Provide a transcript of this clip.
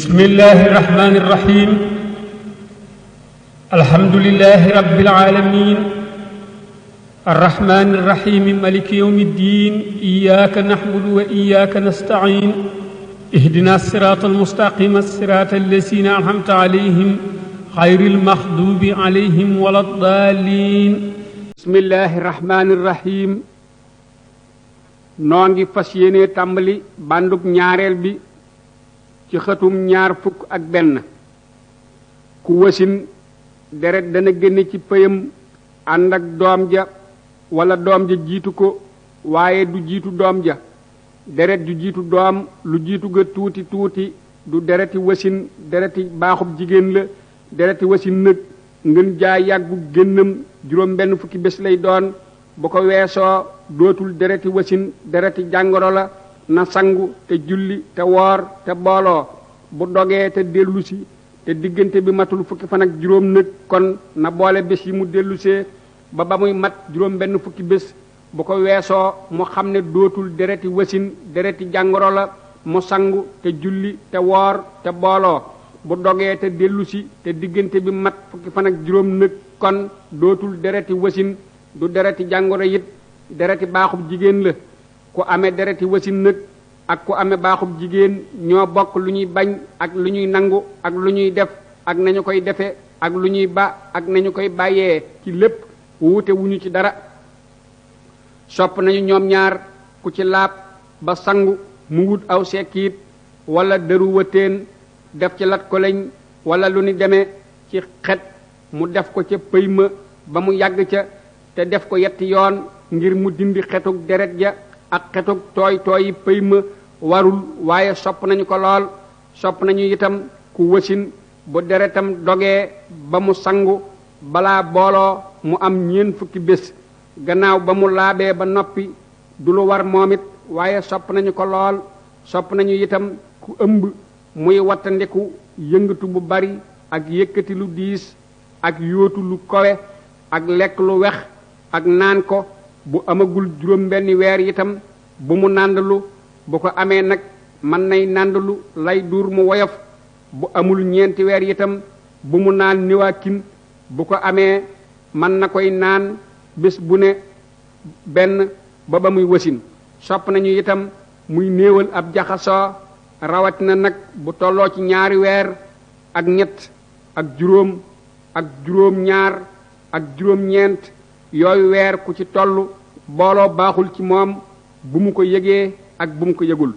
بسم الله الرحمن الرحيم الحمد لله رب العالمين الرحمن الرحيم مالك يوم الدين إياك نعبد وإياك نستعين اهدنا الصراط المستقيم الصراط الذين أنعمت عليهم غير المغضوب عليهم ولا الضالين بسم الله الرحمن الرحيم نونغي فاسييني تامبالي باندوك ñaarel bi ci xatum ñaar fukk ak benn ku wasin deret dana génne ci pëyam ànd ak doom ja wala doom ja jiitu ko waaye du jiitu doom ja deret ju jiitu doom lu jiitu ga tuuti tuuti du dereti wasin dereti baaxub jigéen la dereti wasin nag ngën jaa yàggu génnam juróom benn fukki bés lay doon bu ko weesoo dootul dereti wasin dereti jàngoro la na sangu te julli te woor te booloo bu dogee te dellusi te diggante bi matul fukki fan ak juróom nag kon na boole bés yi mu dellusee ba muy mat juróom benn fukki bés bu ko weesoo mu xam ne dootul dereti wasin dereti jàngoro la mu sangu te julli te woor te booloo bu dogee te dellusi te diggante bi mat fukki fan ak juróom nag kon dootul dereti wasin du dereti jàngoro it dereti baaxub jigéen la ku amee dereti wasin nag ak ku amee baaxub jigéen ñoo bokk lu ñuy bañ ak lu ñuy nangu ak lu ñuy def ak nañu koy defe ak lu ñuy ba ak nañu koy bàyyee ci lépp wuute wuñu ci dara sopp nañu ñoom ñaar ku ci laab ba sangu mu wut aw sekkiit wala dëru wëteen def ci lat ko lañ wala lu ni demee ci xet mu def ko ca pëy ma ba mu yàgg ca te def ko yetti yoon ngir mu dindi xetuk deret ja ak xetuk tooy tooyi pëy ma warul waaye sopp nañu ko lool sopp nañu itam ku wasin bu deretam dogee ba mu sangu balaa booloo mu am ñeen fukki bés gannaaw ba mu laabee ba noppi du lu war moom it waaye sopp nañu ko lool sopp nañu itam ku ëmb muy wattandiku yëngatu bu bari ak yëkkati lu diis ak yóotu lu kowe ak lekk lu wex ak naan ko bu amagul juróom benni weer itam bu mu nàndalu bu ko amee nag mën nay nàndalu lay duur mu woyof bu amul ñeenti weer itam bu mu naan niwaakin bu ko amee mën na koy naan bés bu ne benn ba muy wasin sopp nañu itam muy néewal ab jaxasoo rawatina nag bu tolloo ci ñaari weer ak ñett ak juróom ñaar ak juróom ñeent yooyu weer ku ci tollu booloo baaxul ci moom bu mu ko yëgee ak bu mu ko yëgul